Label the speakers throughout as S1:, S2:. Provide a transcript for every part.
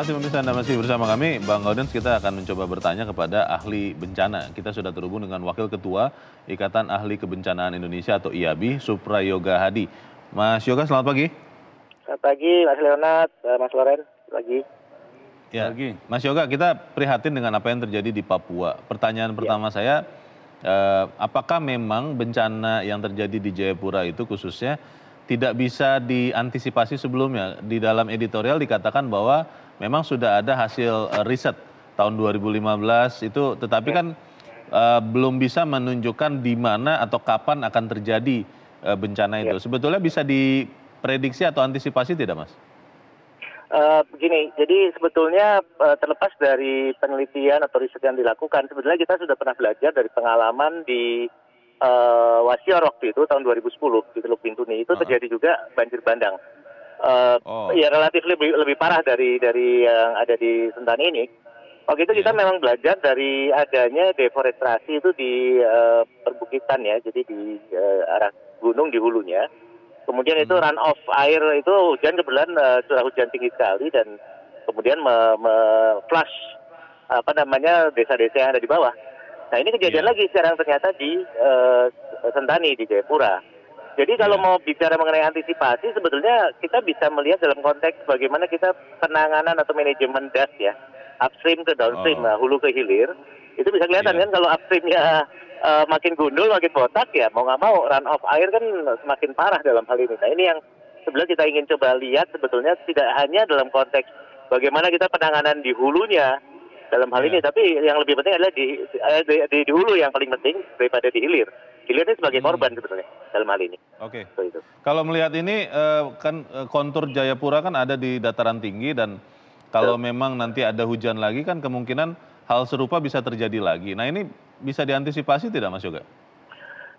S1: kasih pemirsa, Anda masih bersama kami, Bang Gaudens. Kita akan mencoba bertanya kepada ahli bencana. Kita sudah terhubung dengan Wakil Ketua Ikatan Ahli Kebencanaan Indonesia atau IABI, Suprayoga Hadi. Mas Yoga, selamat pagi.
S2: Selamat pagi, Mas Leonard, Mas Loren, pagi.
S1: Ya, Mas Yoga, kita prihatin dengan apa yang terjadi di Papua. Pertanyaan pertama saya, apakah memang bencana yang terjadi di Jayapura itu khususnya tidak bisa diantisipasi sebelumnya? Di dalam editorial dikatakan bahwa memang sudah ada hasil riset tahun 2015 itu, tetapi kan belum bisa menunjukkan di mana atau kapan akan terjadi bencana itu. Sebetulnya bisa diprediksi atau antisipasi tidak, Mas?
S2: Begini, jadi sebetulnya terlepas dari penelitian atau riset yang dilakukan, sebenarnya kita sudah pernah belajar dari pengalaman di Wasior waktu itu tahun 2010 di Teluk Bintuni itu terjadi juga banjir bandang. Ya relatif lebih parah dari yang ada di Sentani ini. Waktu itu kita memang belajar dari adanya deforestasi itu di perbukitan ya, jadi di arah gunung di hulunya. Kemudian itu run off air itu hujan kebetulan curah hujan tinggi sekali dan kemudian flush desa-desa yang ada di bawah. Nah ini kejadian lagi sekarang ternyata di Sentani di Jayapura. Jadi kalau mau bicara mengenai antisipasi sebetulnya kita bisa melihat dalam konteks bagaimana kita penanganan atau manajemen das ya, upstream ke downstream, hulu ke hilir. Itu bisa kelihatan kan kalau upstreamnya makin gundul, makin botak ya mau nggak mau run off air kan semakin parah dalam hal ini. Nah ini yang sebenarnya kita ingin coba lihat sebetulnya tidak hanya dalam konteks bagaimana kita penanganan di hulunya dalam hal ini, tapi yang lebih penting adalah di hulu yang paling penting daripada di hilir. Hilir ini sebagai korban sebetulnya dalam hal ini.
S1: Oke. Kalau melihat ini kan kontur Jayapura kan ada di dataran tinggi dan kalau memang nanti ada hujan lagi kan kemungkinan hal serupa bisa terjadi lagi. Nah ini bisa diantisipasi tidak Mas Yoga?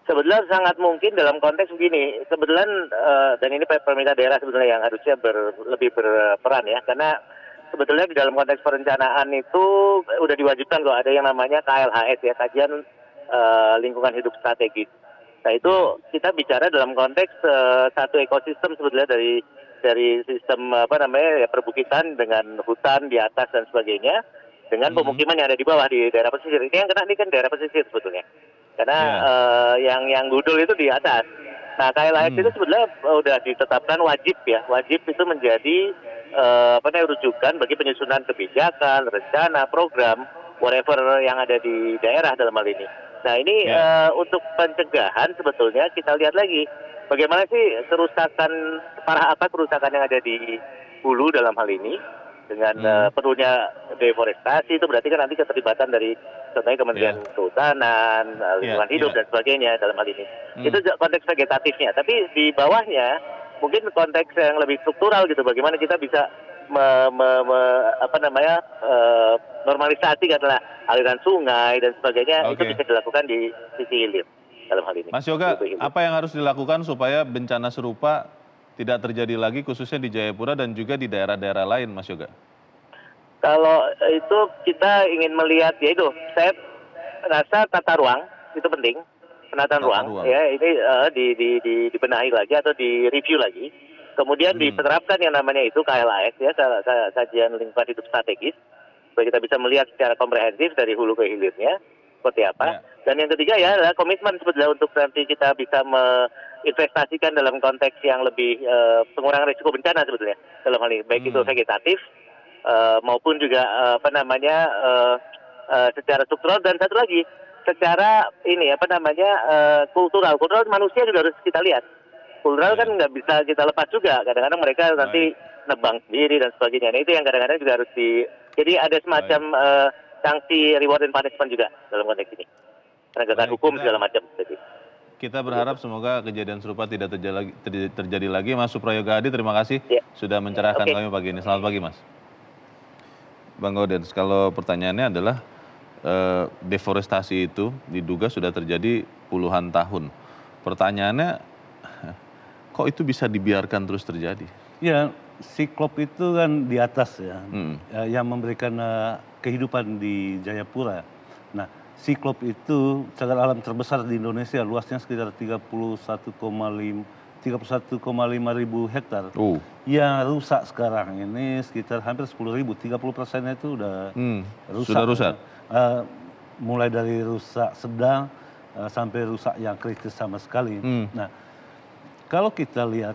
S2: Sebetulnya sangat mungkin dalam konteks begini. Sebetulnya dan ini pemerintah daerah sebetulnya yang harusnya lebih berperan ya, karena sebetulnya di dalam konteks perencanaan itu udah diwajibkan kalau ada yang namanya KLHS ya, kajian lingkungan hidup strategis. Nah itu kita bicara dalam konteks satu ekosistem sebetulnya dari sistem perbukitan dengan hutan di atas dan sebagainya dengan pemukiman yang ada di bawah di daerah pesisir. Ini yang kena ini kan daerah pesisir sebetulnya. Karena yang gundul itu di atas. Nah KLHS itu sebetulnya udah ditetapkan wajib ya. Wajib itu menjadi rujukan bagi penyusunan kebijakan, rencana, program, whatever yang ada di daerah dalam hal ini. Nah ini untuk pencegahan sebetulnya kita lihat lagi bagaimana sih kerusakan, parah apa kerusakan yang ada di hulu dalam hal ini. Dengan perlunya deforestasi itu berarti kan nanti keterlibatan dari contohnya Kementerian Kehutanan, lingkungan hidup dan sebagainya dalam hal ini. Itu konteks vegetatifnya. Tapi di bawahnya mungkin konteks yang lebih struktural gitu. Bagaimana kita bisa normalisasi katakanlah aliran sungai dan sebagainya itu bisa dilakukan di sisi hilir dalam hal ini.
S1: Mas Yoga, apa yang harus dilakukan supaya bencana serupa tidak terjadi lagi khususnya di Jayapura dan juga di daerah-daerah lain, Mas Yoga?
S2: Kalau itu kita ingin melihat ya itu, saya rasa tata ruang itu penting, penataan ruang ya ini dibenahi lagi atau direview lagi, kemudian diterapkan yang namanya itu KLHS ya, kajian lingkungan hidup strategis, supaya kita bisa melihat secara komprehensif dari hulu ke hilirnya seperti apa. Dan yang ketiga ya adalah komitmen sebetulnya untuk nanti kita bisa investasikan dalam konteks yang lebih pengurangan risiko bencana sebetulnya dalam hal ini, baik itu vegetatif maupun juga secara struktural dan satu lagi secara ini kultural manusia juga harus kita lihat. Kultural kan nggak bisa kita lepas juga, kadang-kadang mereka nanti nebang sendiri dan sebagainya. Nah itu yang kadang-kadang juga harus jadi ada semacam sanksi reward and punishment juga dalam konteks ini, penegakan hukum segala macam.
S1: Kita berharap semoga kejadian serupa tidak terjadi lagi. Mas Suprayoga Hadi, terima kasih sudah mencerahkan kami pagi ini. Selamat pagi, Mas. Bang Gaudens, kalau pertanyaannya adalah deforestasi itu diduga sudah terjadi puluhan tahun. Pertanyaannya, kok itu bisa dibiarkan terus terjadi?
S3: Ya, siklop itu kan di atas ya, yang memberikan kehidupan di Jayapura. Nah, siklop itu cagar alam terbesar di Indonesia, luasnya sekitar 31,3 31,5 ribu hektar. Yang rusak sekarang ini sekitar hampir 10 ribu, 30%-nya itu udah rusak.
S1: Sudah rusak?
S3: Mulai dari rusak sedang sampai rusak yang kritis sama sekali. Nah, kalau kita lihat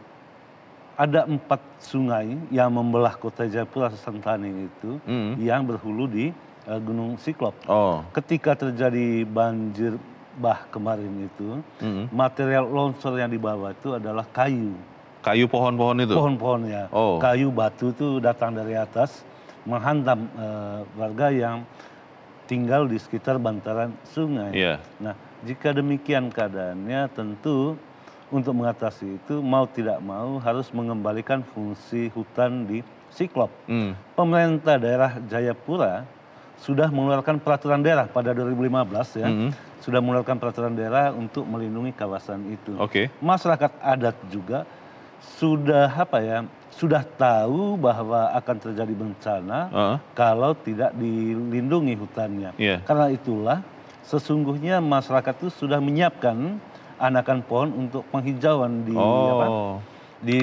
S3: ada 4 sungai yang membelah kota Jayapura Sentani itu yang berhulu di Gunung Siklop. Ketika terjadi banjir bah kemarin itu, material longsor yang dibawa itu adalah kayu.
S1: Kayu pohon-pohon itu?
S3: Pohon-pohon ya. Kayu batu itu datang dari atas menghantam warga yang tinggal di sekitar bantaran sungai. Nah, jika demikian keadaannya tentu untuk mengatasi itu mau tidak mau harus mengembalikan fungsi hutan di Siklop. Pemerintah daerah Jayapura sudah mengeluarkan peraturan daerah pada 2015 ya. Sudah mengeluarkan peraturan daerah untuk melindungi kawasan itu. Masyarakat adat juga sudah sudah tahu bahwa akan terjadi bencana kalau tidak dilindungi hutannya. Karena itulah sesungguhnya masyarakat itu sudah menyiapkan anakan pohon untuk penghijauan di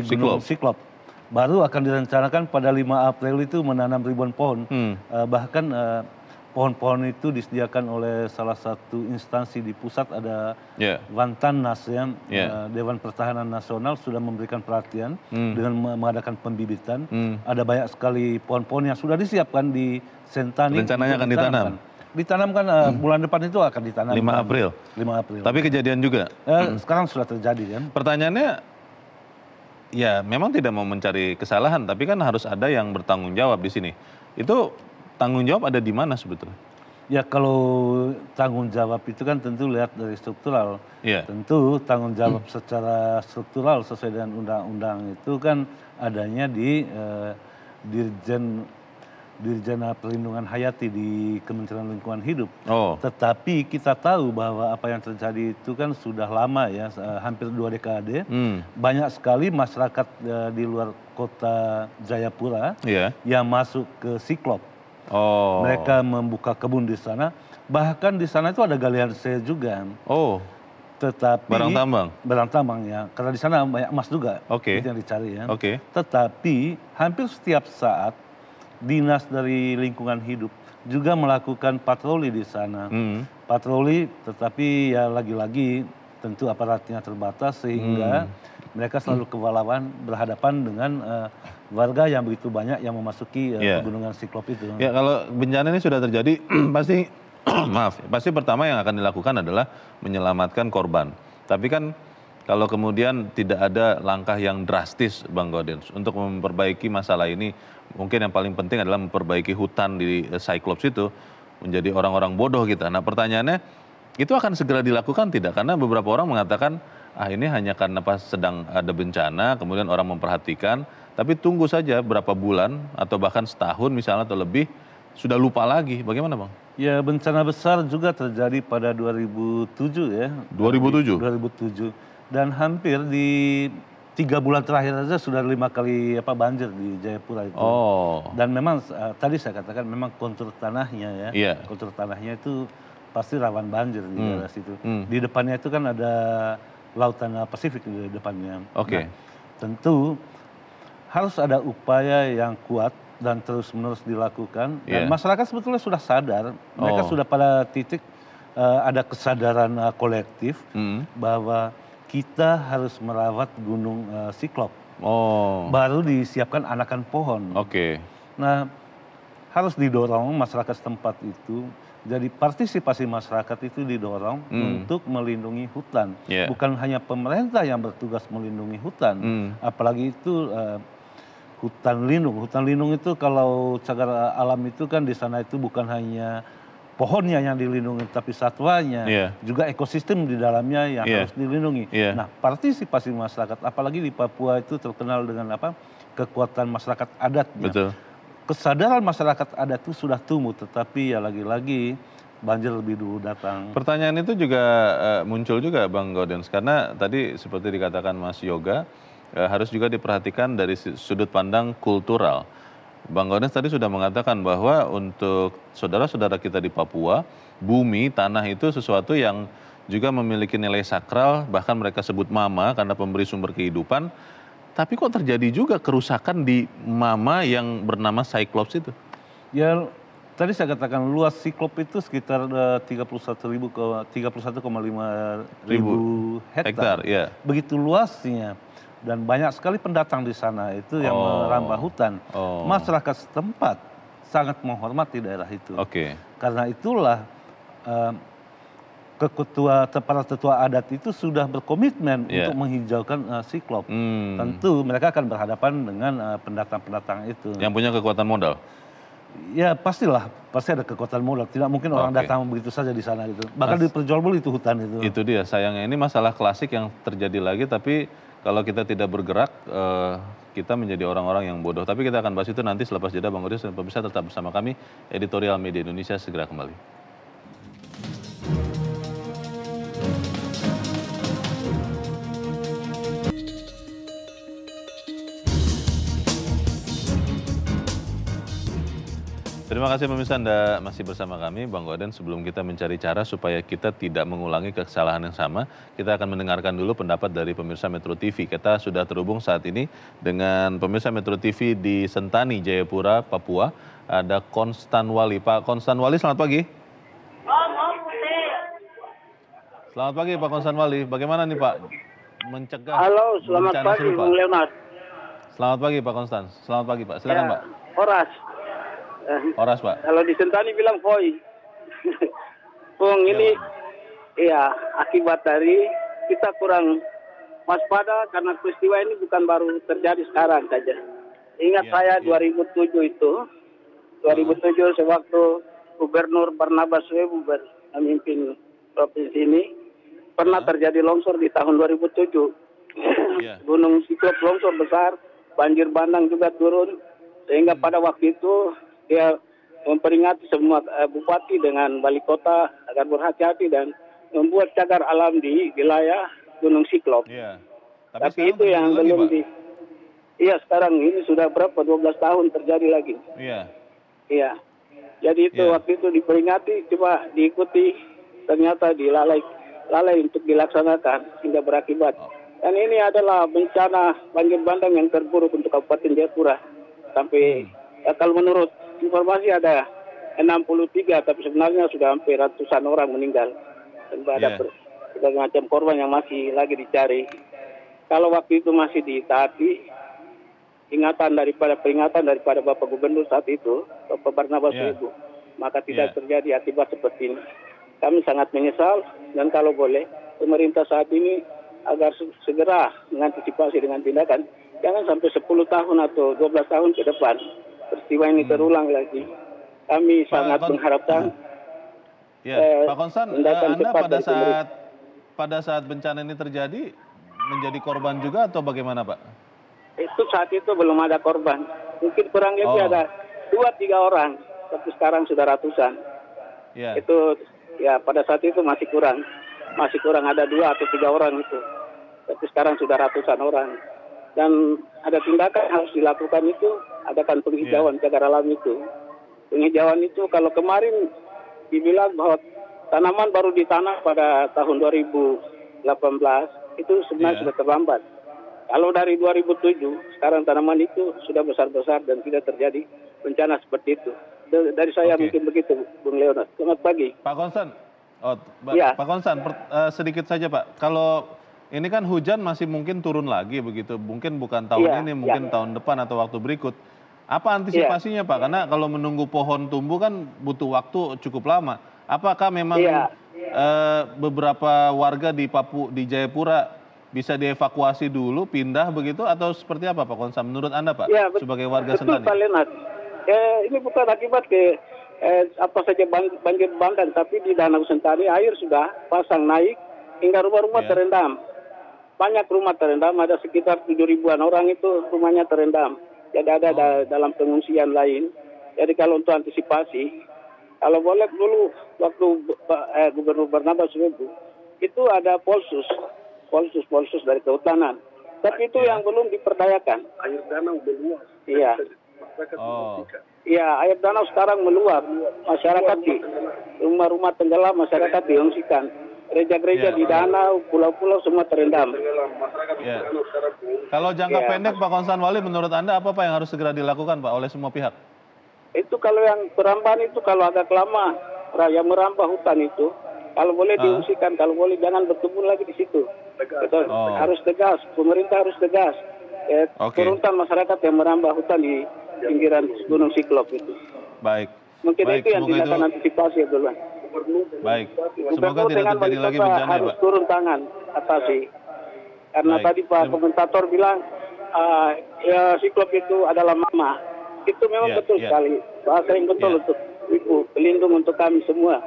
S3: Gunung Siklop. Baru akan direncanakan pada 5 April itu menanam ribuan pohon. Bahkan pohon-pohon itu disediakan oleh salah satu instansi di pusat, ada Wantanas ya, Dewan Pertahanan Nasional sudah memberikan perhatian dengan mengadakan pembibitan. Ada banyak sekali pohon-pohon yang sudah disiapkan di Sentani.
S1: Rencananya akan ditanam?
S3: Ditanamkan bulan depan itu akan ditanam.
S1: 5 April?
S3: 5 April.
S1: Tapi kejadian juga?
S3: Sekarang sudah terjadi kan.
S1: Pertanyaannya, ya memang tidak mau mencari kesalahan, tapi kan harus ada yang bertanggung jawab di sini. Itu tanggung jawab ada di mana sebetulnya?
S3: Ya kalau tanggung jawab itu kan tentu lihat dari struktural. Tentu tanggung jawab secara struktural sesuai dengan undang-undang itu kan adanya di Dirjen Perlindungan Hayati di Kementerian Lingkungan Hidup. Tetapi kita tahu bahwa apa yang terjadi itu kan sudah lama ya, hampir 2 dekade. Banyak sekali masyarakat di luar kota Jayapura yang masuk ke Siklop. Mereka membuka kebun di sana. Bahkan di sana itu ada galian C juga. Tetapi barang tambang ya, karena di sana banyak emas juga. Itu yang dicari ya. Tetapi hampir setiap saat dinas dari lingkungan hidup juga melakukan patroli di sana. Patroli, tetapi ya lagi-lagi tentu aparatnya terbatas sehingga mereka selalu kewalahan berhadapan dengan warga yang begitu banyak yang memasuki pegunungan Siklop itu.
S1: Ya kalau bencana ini sudah terjadi pasti pasti pertama yang akan dilakukan adalah menyelamatkan korban. Tapi kan kalau kemudian tidak ada langkah yang drastis Bang Gaudens untuk memperbaiki masalah ini, mungkin yang paling penting adalah memperbaiki hutan di Cyclops itu menjadi orang-orang bodoh kita. Nah pertanyaannya, itu akan segera dilakukan tidak? Karena beberapa orang mengatakan, ini hanya karena pas sedang ada bencana, kemudian orang memperhatikan, tapi tunggu saja berapa bulan atau bahkan setahun misalnya atau lebih, sudah lupa lagi. Bagaimana Bang?
S3: Ya bencana besar juga terjadi pada 2007 ya. 2007. Dan hampir di 3 bulan terakhir saja sudah 5 kali banjir di Jayapura itu. Dan memang tadi saya katakan memang kontur tanahnya ya. Kontur tanahnya itu pasti rawan banjir di daerah situ. Di depannya itu kan ada Lautan Pasifik di depannya. Nah, tentu harus ada upaya yang kuat dan terus-menerus dilakukan. Dan masyarakat sebetulnya sudah sadar, mereka sudah pada titik ada kesadaran kolektif bahwa kita harus merawat Gunung Siklop. Baru disiapkan anakan pohon. Nah, harus didorong masyarakat setempat itu. Jadi partisipasi masyarakat itu didorong untuk melindungi hutan. Bukan hanya pemerintah yang bertugas melindungi hutan. Apalagi itu hutan lindung. Hutan lindung itu kalau cagar alam itu kan di sana itu bukan hanya pohonnya yang dilindungi, tapi satwanya, juga ekosistem di dalamnya yang harus dilindungi. Nah, partisipasi masyarakat, apalagi di Papua itu terkenal dengan kekuatan masyarakat adatnya. Kesadaran masyarakat adat itu sudah tumbuh, tetapi ya lagi-lagi banjir lebih dulu datang.
S1: Pertanyaan itu juga muncul juga Bang Gaudens, karena tadi seperti dikatakan Mas Yoga, harus juga diperhatikan dari sudut pandang kultural. Bang Gaudens tadi sudah mengatakan bahwa untuk saudara-saudara kita di Papua, bumi, tanah itu sesuatu yang juga memiliki nilai sakral, bahkan mereka sebut mama karena pemberi sumber kehidupan. Tapi kok terjadi juga kerusakan di mama yang bernama Cyclops itu?
S3: Ya, tadi saya katakan luas Cyclops itu sekitar 31,5 ribu hektar.
S1: Ya.
S3: Begitu luasnya dan banyak sekali pendatang di sana itu yang merambah hutan. Masyarakat setempat sangat menghormati daerah itu. Karena itulah para tetua adat itu sudah berkomitmen untuk menghijaukan Cyclops. Tentu mereka akan berhadapan dengan pendatang-pendatang itu.
S1: Yang punya kekuatan modal?
S3: Ya pastilah, pasti ada kekuatan modal. Tidak mungkin orang datang begitu saja di sana gitu. Bahkan diperjualbeli itu hutan itu.
S1: Itu dia, sayangnya ini masalah klasik yang terjadi lagi, tapi kalau kita tidak bergerak, kita menjadi orang-orang yang bodoh. Tapi kita akan bahas itu nanti selepas jeda, Bang Udis. Pemirsa tetap bersama kami, Editorial Media Indonesia segera kembali. Terima kasih pemirsa, Anda masih bersama kami, Bang Goden. Sebelum kita mencari cara supaya kita tidak mengulangi kesalahan yang sama, kita akan mendengarkan dulu pendapat dari pemirsa Metro TV. Kita sudah terhubung saat ini dengan pemirsa Metro TV di Sentani, Jayapura, Papua. Ada Konstan Wali. Pak Konstan Wali, selamat pagi. Selamat pagi Pak Konstan Wali. Bagaimana nih Pak mencegah?
S4: Halo, selamat pagi Bung Leonard.
S1: Selamat pagi Pak Konstan. Selamat pagi Pak. Silakan Pak. Horas Pak.
S4: Kalau di Sentani bilang Foy. Bung, ini ya akibat dari kita kurang waspada karena peristiwa ini bukan baru terjadi sekarang saja. Ingat saya 2007 itu, 2007 sewaktu Gubernur Barnabas Webu memimpin provinsi ini, pernah terjadi longsor di tahun 2007. Gunung Cyclops longsor besar, banjir bandang juga turun, sehingga pada waktu itu dia memperingati semua bupati dengan wali kota agar berhati-hati dan membuat cagar alam di wilayah Gunung Cyclops. Tapi itu yang belum Iya, sekarang ini sudah berapa? 12 tahun terjadi lagi. Iya. Jadi itu waktu itu diperingati, cuma diikuti, ternyata dilalai untuk dilaksanakan sehingga berakibat. Dan ini adalah bencana banjir bandang yang terburuk untuk Kabupaten Jayapura. Sampai kalau menurut informasi ada 63, tapi sebenarnya sudah hampir ratusan orang meninggal. Dan ada berbagai macam korban yang masih lagi dicari. Kalau waktu itu masih ditaati, peringatan daripada Bapak Gubernur saat itu, Bapak Barnabas Webu, maka tidak terjadi akibat seperti ini. Kami sangat menyesal, dan kalau boleh, pemerintah saat ini agar segera mengantisipasi dengan tindakan, jangan sampai 10 tahun atau 12 tahun ke depan peristiwa ini terulang lagi. Kami sangat mengharapkan
S1: Pak Konstan, Anda pada saat bencana ini terjadi menjadi korban juga atau bagaimana Pak?
S4: Itu saat itu belum ada korban. Mungkin kurang lebih ada 2-3 orang, tapi sekarang sudah ratusan. Itu ya pada saat itu masih kurang ada 2 atau 3 orang itu. Tapi sekarang sudah ratusan orang. Dan ada tindakan yang harus dilakukan itu, adakan penghijauan cagar alam itu. Penghijauan itu kalau kemarin dibilang bahwa tanaman baru ditanam pada tahun 2018, itu sebenarnya sudah terlambat. Kalau dari 2007, sekarang tanaman itu sudah besar-besar dan tidak terjadi bencana seperti itu. Dari saya mungkin begitu, Bung Leonard. Selamat pagi.
S1: Pak Konstan, Pak Konstan, sedikit saja Pak. Kalau ini kan hujan masih mungkin turun lagi begitu, mungkin bukan tahun ini, mungkin tahun depan atau waktu berikut. Apa antisipasinya Pak? Karena kalau menunggu pohon tumbuh kan butuh waktu cukup lama. Apakah memang beberapa warga di Jayapura bisa dievakuasi dulu, pindah begitu, atau seperti apa Pak Konstan? Menurut Anda Pak, sebagai warga Sentani?
S4: Betul Pak Leonard. Ini bukan akibat apa saja banjir bandang, tapi di Danau Sentani air sudah pasang naik hingga rumah-rumah terendam. Banyak rumah terendam, ada sekitar 7.000-an orang itu rumahnya terendam. Jadi ada dalam pengungsian lain. Jadi kalau untuk antisipasi, kalau boleh dulu waktu Gubernur Barnabas Webu, itu ada polsus dari kehutanan. Tapi itu yang belum diperdayakan. Air danau meluap. Iya, air danau sekarang meluap. Masyarakat di rumah-rumah tenggelam, masyarakat diungsikan. gereja-gereja di danau, pulau-pulau semua terendam.
S1: Ya. Kalau jangka pendek Pak Konsan Wali, menurut Anda apa yang harus segera dilakukan Pak oleh semua pihak?
S4: Itu kalau yang perambahan itu kalau agak lama, raya merambah hutan itu, kalau boleh diungsikan, kalau boleh jangan berkebun lagi di situ. Harus tegas, pemerintah harus tegas. Turunkan masyarakat yang merambah hutan di pinggiran Gunung Siklop itu.
S1: Baik.
S4: Mungkin
S1: Baik,
S4: itu yang tindakan antisipasi dulu.
S1: Baik. Semoga tidak terjadi lagi bencana
S4: harus
S1: ya Pak.
S4: turun tangan atasi. Karena tadi Pak komentator bilang ya Siklop itu adalah mama. Itu memang betul sekali. Bahasa yang betul untuk ibu, pelindung untuk kami semua,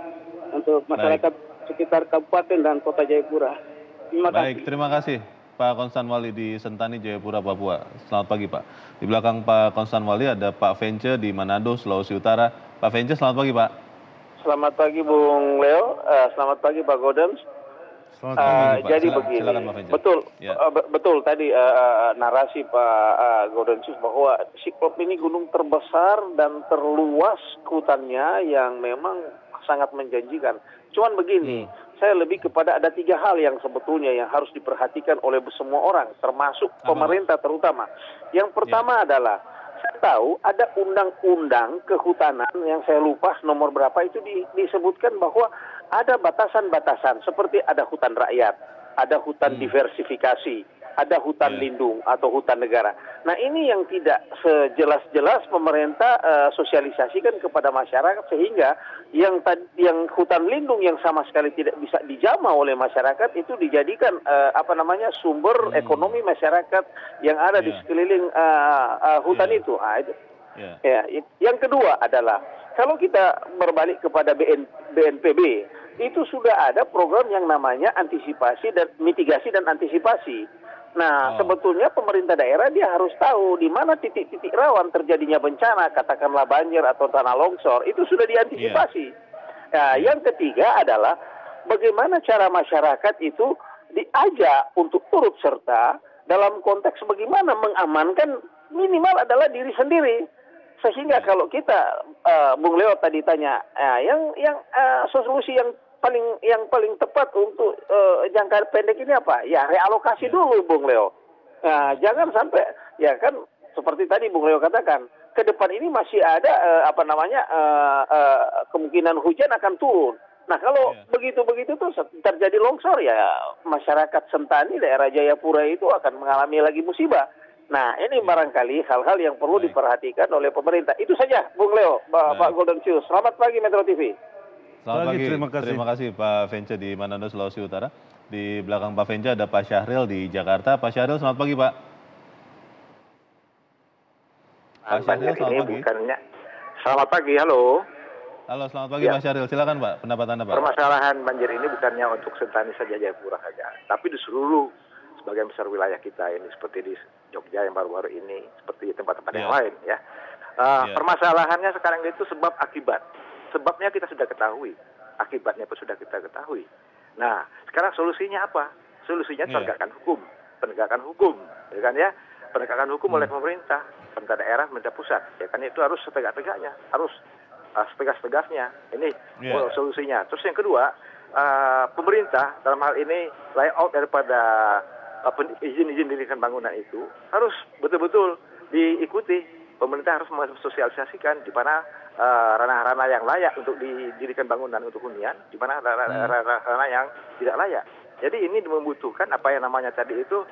S4: untuk masyarakat sekitar kabupaten dan kota Jayapura. Terima kasih.
S1: Baik, terima kasih Pak Konsan Wali di Sentani, Jayapura, Papua. Selamat pagi Pak. Di belakang Pak Konsan Wali ada Pak Vence di Manado, Sulawesi Utara. Pak Vence, selamat pagi Pak.
S5: Selamat pagi Bung Leo, selamat pagi Pak Godem.
S1: Selamat pagi Pak.
S5: Jadi begini,
S1: silakan, Pak Vence.
S5: betul tadi narasi Pak Godensius bahwa Siklop ini gunung terbesar dan terluas hutannya yang memang sangat menjanjikan. Cuman begini, saya lebih kepada ada 3 hal yang sebetulnya yang harus diperhatikan oleh semua orang, termasuk pemerintah terutama. Yang pertama adalah, saya tahu ada undang-undang kehutanan yang saya lupa nomor berapa itu disebutkan bahwa ada batasan-batasan seperti ada hutan rakyat, ada hutan diversifikasi, ada hutan lindung atau hutan negara. Nah ini yang tidak sejelas-jelas pemerintah sosialisasikan kepada masyarakat sehingga yang hutan lindung yang sama sekali tidak bisa dijamah oleh masyarakat itu dijadikan sumber ekonomi masyarakat yang ada di sekeliling hutan itu. Itu. Ya, yang kedua adalah kalau kita berbalik kepada BNPB itu sudah ada program yang namanya antisipasi dan mitigasi dan antisipasi. Nah, sebetulnya pemerintah daerah dia harus tahu di mana titik-titik rawan terjadinya bencana, katakanlah banjir atau tanah longsor, itu sudah diantisipasi. Nah, yang ketiga adalah bagaimana cara masyarakat itu diajak untuk turut serta dalam konteks bagaimana mengamankan minimal adalah diri sendiri. Sehingga kalau kita, Bung Leo tadi tanya, yang solusi yang paling tepat untuk jangka pendek ini apa? Ya realokasi dulu, Bung Leo. Nah, jangan sampai ya kan seperti tadi Bung Leo katakan, ke depan ini masih ada kemungkinan hujan akan turun. Nah, kalau begitu-begitu tuh terjadi longsor ya masyarakat Sentani daerah Jayapura itu akan mengalami lagi musibah. Nah, ini barangkali hal-hal yang perlu diperhatikan oleh pemerintah. Itu saja, Bung Leo, Pak Goldensius. Selamat pagi Metro TV.
S1: Selamat pagi, terima kasih Pak Vence di Manado, Sulawesi Utara. Di belakang Pak Vence ada Pak Syahril di Jakarta. Pak Syahril, selamat pagi Pak. Pak Syahril, selamat pagi.
S6: Selamat pagi, halo.
S1: Halo, selamat pagi Pak Syahril. Silakan Pak, pendapat Anda Pak.
S6: Permasalahan banjir ini bukannya untuk Sentani saja, Jayapura saja, tapi di seluruh sebagian besar wilayah kita ini, seperti di Jogja yang baru-baru ini, seperti di tempat-tempat yang lain ya. Permasalahannya sekarang itu sebab akibat. Sebabnya kita sudah ketahui, akibatnya pun sudah kita ketahui. Nah, sekarang solusinya apa? Solusinya penegakan hukum, ya kan ya? Penegakan hukum oleh pemerintah daerah, pemerintah pusat, ya kan, itu harus setegak-tegaknya, harus setegas-tegasnya. Ini solusinya. Terus yang kedua, pemerintah dalam hal ini layout daripada izin-izin didirikan bangunan itu harus betul-betul diikuti. Pemerintah harus mensosialisasikan di mana ranah-ranah yang layak untuk didirikan bangunan untuk hunian, di mana ranah-ranah yang tidak layak. Jadi ini membutuhkan apa yang namanya tadi itu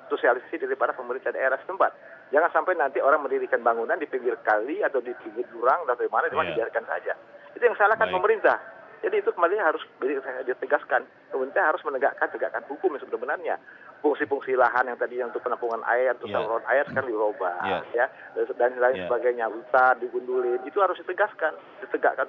S6: sosialisasi daripada pemerintah daerah setempat. Jangan sampai nanti orang mendirikan bangunan di pinggir kali atau di pinggir jurang atau di mana dibiarkan saja. Itu yang salahkan pemerintah. Jadi itu kembali harus ditegaskan. Pemerintah harus tegakkan hukum yang sebenarnya. Fungsi-fungsi lahan yang tadinya untuk penampungan air, untuk saluran air sekarang dirubah, ya, dan lain sebagainya, hutan digundulin, itu harus ditegakkan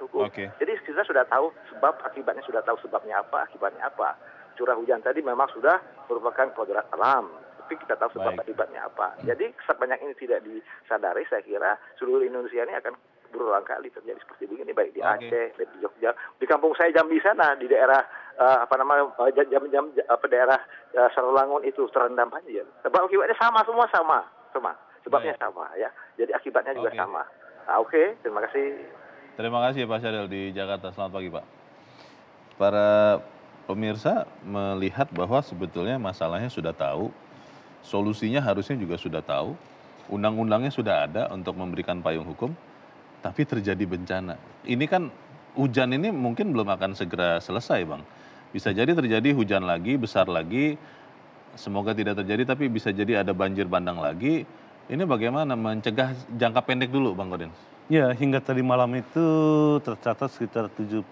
S6: hukum. Jadi kita sudah tahu sebab akibatnya, sudah tahu sebabnya apa, akibatnya apa. Curah hujan tadi memang sudah merupakan kodrat alam, tapi kita tahu sebab akibatnya apa. Jadi sebanyak ini tidak disadari, saya kira seluruh Indonesia ini akan berulang kali terjadi seperti begini, baik di Aceh, baik di Jogja, di kampung saya Jambi sana, di daerah daerah Sarolangun itu terendam banjir. Sebab akibatnya sama. Sebabnya sama ya. Jadi akibatnya juga sama. Nah, terima kasih.
S1: Terima kasih Pak Syahril di Jakarta. Selamat pagi Pak. para pemirsa melihat bahwa sebetulnya masalahnya sudah tahu, solusinya harusnya juga sudah tahu, undang-undangnya sudah ada untuk memberikan payung hukum, tapi terjadi bencana. Ini kan hujan ini mungkin belum akan segera selesai, Bang. Bisa jadi terjadi hujan lagi, besar lagi, semoga tidak terjadi, tapi bisa jadi ada banjir bandang lagi. Ini bagaimana mencegah jangka pendek dulu, Bang Gaudens?
S3: Ya, hingga tadi malam itu tercatat sekitar 70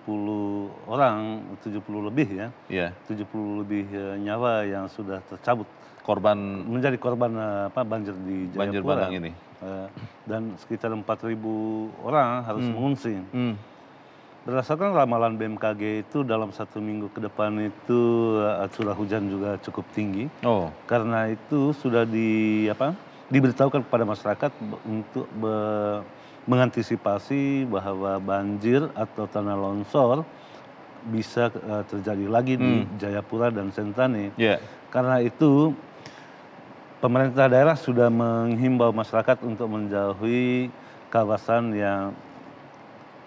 S3: orang, 70 lebih ya.
S1: Iya.
S3: 70 lebih nyawa yang sudah tercabut.
S1: Korban
S3: Menjadi korban banjir di Jayapura.
S1: banjir bandang ini.
S3: Dan sekitar 4.000 orang harus mengungsi. Berdasarkan ramalan BMKG itu dalam 1 minggu ke depan itu curah hujan juga cukup tinggi.
S1: Oh.
S3: Karena itu sudah diberitahukan kepada masyarakat untuk mengantisipasi bahwa banjir atau tanah longsor bisa terjadi lagi di Jayapura dan Sentani.
S1: Yeah.
S3: Karena itu pemerintah daerah sudah menghimbau masyarakat untuk menjauhi kawasan yang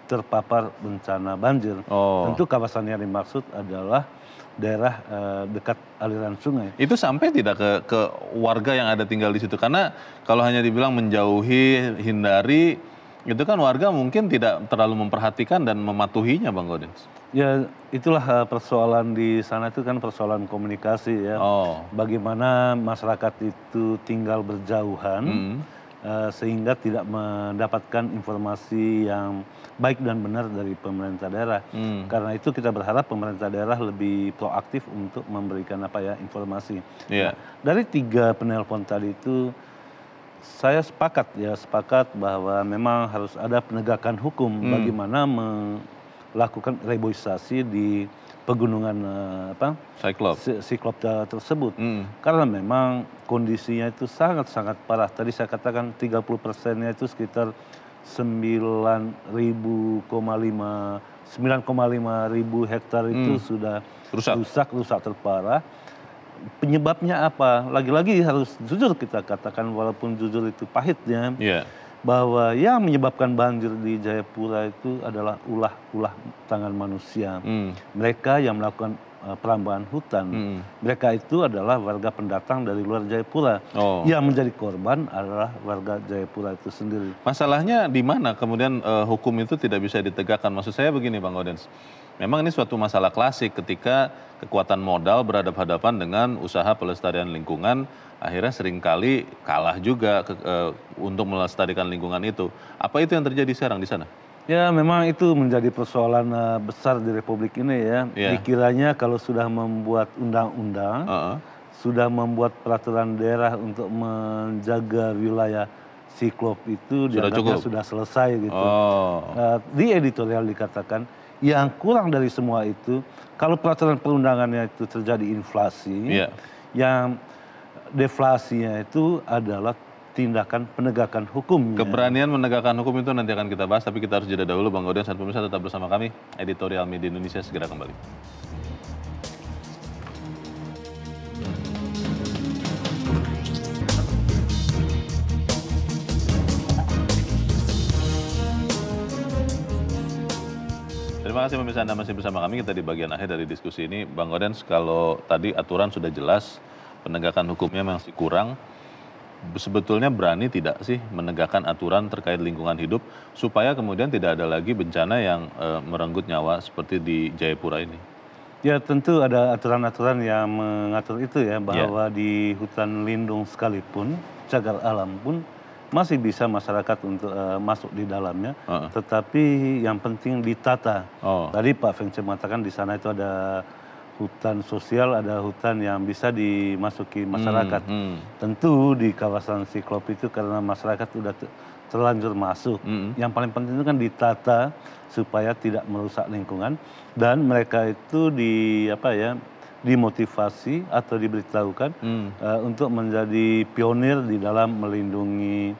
S3: terpapar bencana banjir.
S1: Oh.
S3: Tentu kawasan yang dimaksud adalah daerah dekat aliran sungai.
S1: Itu sampai tidak ke warga yang ada tinggal di situ? Karena kalau hanya dibilang menjauhi, hindari, itu kan warga mungkin tidak terlalu memperhatikan dan mematuhinya, Bang Gaudens.
S3: Ya, itulah persoalan di sana itu kan persoalan komunikasi ya.
S1: Oh.
S3: Bagaimana masyarakat itu tinggal berjauhan sehingga tidak mendapatkan informasi yang baik dan benar dari pemerintah daerah. Karena itu kita berharap pemerintah daerah lebih proaktif untuk memberikan informasi.
S1: Yeah.
S3: Dari 3 penelpon tadi itu saya sepakat bahwa memang harus ada penegakan hukum bagaimana melakukan reboisasi di pegunungan Siklop tersebut. Karena memang kondisinya itu sangat-sangat parah. Tadi saya katakan 30%-nya itu sekitar 9,5 ribu hektar itu sudah rusak terparah. Penyebabnya apa? Lagi-lagi harus jujur kita katakan, walaupun jujur itu pahitnya, bahwa yang menyebabkan banjir di Jayapura itu adalah ulah tangan manusia. Mereka yang melakukan perambahan hutan, mereka itu adalah warga pendatang dari luar Jayapura. Yang menjadi korban adalah warga Jayapura itu sendiri.
S1: Masalahnya di mana kemudian hukum itu tidak bisa ditegakkan? Maksud saya begini, Bang Gaudens. Memang ini suatu masalah klasik ketika kekuatan modal berhadapan-hadapan dengan usaha pelestarian lingkungan, akhirnya seringkali kalah juga untuk melestarikan lingkungan itu. Apa itu yang terjadi sekarang di sana?
S3: Ya, memang itu menjadi persoalan besar di Republik ini ya. Dikiranya kalau sudah membuat undang-undang, sudah membuat peraturan daerah untuk menjaga wilayah Siklop itu dianggapnya sudah selesai gitu. Di editorial dikatakan yang kurang dari semua itu, kalau peraturan perundangannya itu terjadi inflasi, yang deflasinya itu adalah tindakan penegakan hukum.
S1: Keberanian menegakkan hukum itu nanti akan kita bahas, tapi kita harus jeda dahulu, Bang Gaudens. Pemirsa tetap bersama kami, Editorial Media Indonesia segera kembali. Terima kasih pemirsa, Anda masih bersama kami. Kita di bagian akhir dari diskusi ini. Bang Gaudens, kalau tadi aturan sudah jelas, penegakan hukumnya masih kurang. Sebetulnya berani tidak sih menegakkan aturan terkait lingkungan hidup supaya kemudian tidak ada lagi bencana yang merenggut nyawa seperti di Jayapura ini?
S3: Ya, tentu ada aturan-aturan yang mengatur itu ya, bahwa di hutan lindung sekalipun, cagar alam pun masih bisa masyarakat untuk masuk di dalamnya, tetapi yang penting ditata. Tadi Pak Fengce mengatakan di sana itu ada hutan sosial, ada hutan yang bisa dimasuki masyarakat. Tentu di kawasan Siklop itu karena masyarakat sudah terlanjur masuk. Yang paling penting itu kan ditata supaya tidak merusak lingkungan, dan mereka itu dimotivasi atau diberitahukan untuk menjadi pionir di dalam melindungi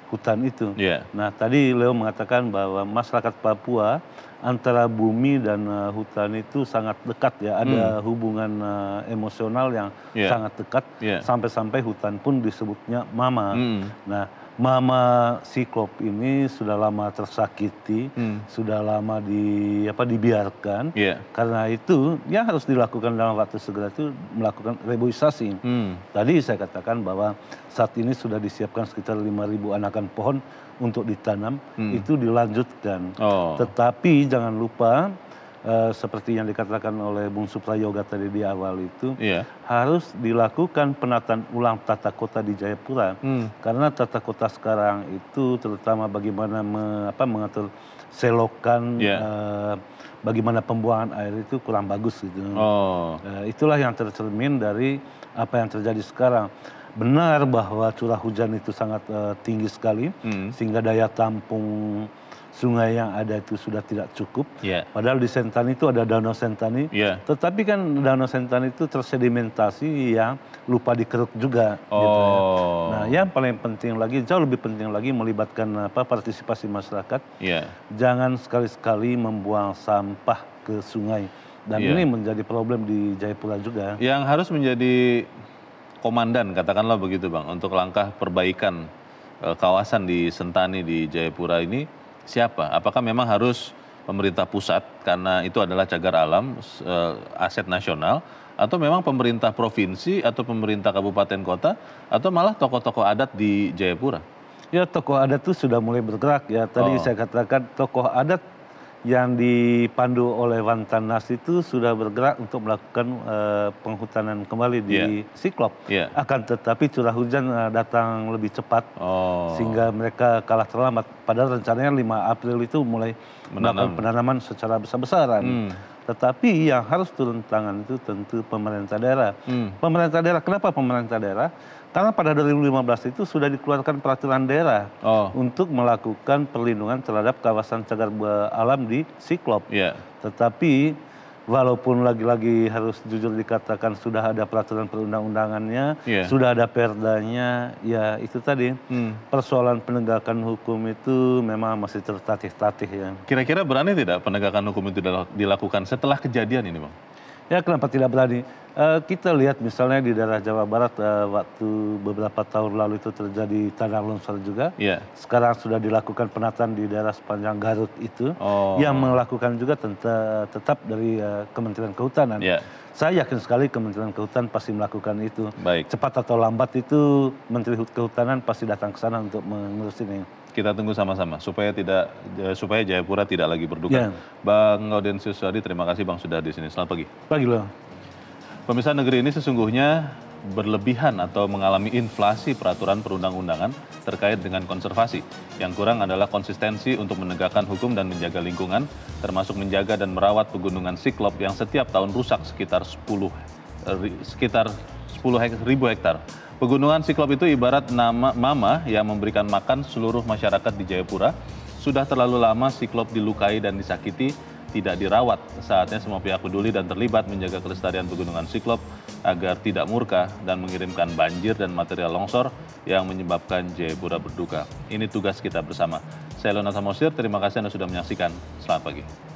S3: hutan itu. Nah, tadi Leo mengatakan bahwa masyarakat Papua antara bumi dan hutan itu sangat dekat ya, ada hubungan emosional yang sangat dekat, sampai-sampai hutan pun disebutnya mama. Nah, Mama Siklop ini sudah lama tersakiti, sudah lama dibiarkan. Karena itu yang harus dilakukan dalam waktu segera itu melakukan reboisasi. Tadi saya katakan bahwa saat ini sudah disiapkan sekitar 5.000 anakan pohon untuk ditanam, itu dilanjutkan. Tetapi jangan lupa seperti yang dikatakan oleh Bung Suprayoga tadi di awal itu, harus dilakukan penataan ulang tata kota di Jayapura. Karena tata kota sekarang itu terutama bagaimana mengatur selokan, bagaimana pembuangan air itu kurang bagus gitu. Itulah yang tercermin dari apa yang terjadi sekarang. Benar bahwa curah hujan itu sangat tinggi sekali, sehingga daya tampung sungai yang ada itu sudah tidak cukup. Padahal di Sentani itu ada Danau Sentani, tetapi kan Danau Sentani itu tersedimentasi yang lupa dikeruk juga. Gitu ya. Nah, yang paling penting lagi, jauh lebih penting lagi melibatkan partisipasi masyarakat. Jangan sekali-sekali membuang sampah ke sungai. Dan ini menjadi problem di Jayapura juga.
S1: Yang harus menjadi komandan, katakanlah begitu Bang, untuk langkah perbaikan kawasan di Sentani di Jayapura ini siapa? Apakah memang harus pemerintah pusat karena itu adalah cagar alam, aset nasional, atau memang pemerintah provinsi atau pemerintah kabupaten kota, atau malah tokoh-tokoh adat di Jayapura?
S3: Ya, tokoh adat itu sudah mulai bergerak ya. Tadi saya katakan tokoh adat yang dipandu oleh Wantanas itu sudah bergerak untuk melakukan penghutanan kembali di Siklop. Akan tetapi curah hujan datang lebih cepat, sehingga mereka kalah terlambat. Padahal rencananya 5 April itu mulai melakukan penanaman secara besar-besaran. Tetapi yang harus turun tangan itu tentu pemerintah daerah. Pemerintah daerah, kenapa pemerintah daerah? Karena pada 2015 itu sudah dikeluarkan peraturan daerah untuk melakukan perlindungan terhadap kawasan cagar alam di Siklop. Tetapi walaupun lagi-lagi harus jujur dikatakan sudah ada peraturan perundang-undangannya, sudah ada perdanya, ya itu tadi persoalan penegakan hukum itu memang masih tertatih-tatih ya.
S1: Kira-kira berani tidak penegakan hukum itu dilakukan setelah kejadian ini Bang?
S3: Ya, kenapa tidak berani? Kita lihat misalnya di daerah Jawa Barat waktu beberapa tahun lalu itu terjadi tanah longsor juga. Sekarang sudah dilakukan penataan di daerah sepanjang Garut itu. Yang melakukan juga tetap dari Kementerian Kehutanan. Saya yakin sekali Kementerian Kehutanan pasti melakukan itu. Cepat atau lambat itu Menteri Kehutanan pasti datang ke sana untuk mengurus ini.
S1: Kita tunggu sama-sama supaya Jayapura tidak lagi berduka. Bang Gaudensius Suhadi, terima kasih Bang sudah di sini. Selamat pagi.
S3: Pagi loh.
S1: Pemirsa, negeri ini sesungguhnya berlebihan atau mengalami inflasi peraturan perundang-undangan terkait dengan konservasi. Yang kurang adalah konsistensi untuk menegakkan hukum dan menjaga lingkungan, termasuk menjaga dan merawat pegunungan Siklop yang setiap tahun rusak sekitar 10.000 hektar. Pegunungan Siklop itu ibarat nama mama yang memberikan makan seluruh masyarakat di Jayapura. Sudah terlalu lama Siklop dilukai dan disakiti, tidak dirawat. Saatnya semua pihak peduli dan terlibat menjaga kelestarian pegunungan Siklop agar tidak murka dan mengirimkan banjir dan material longsor yang menyebabkan Jayapura berduka. Ini tugas kita bersama. Saya Leonard Samosir, terima kasih Anda sudah menyaksikan. Selamat pagi.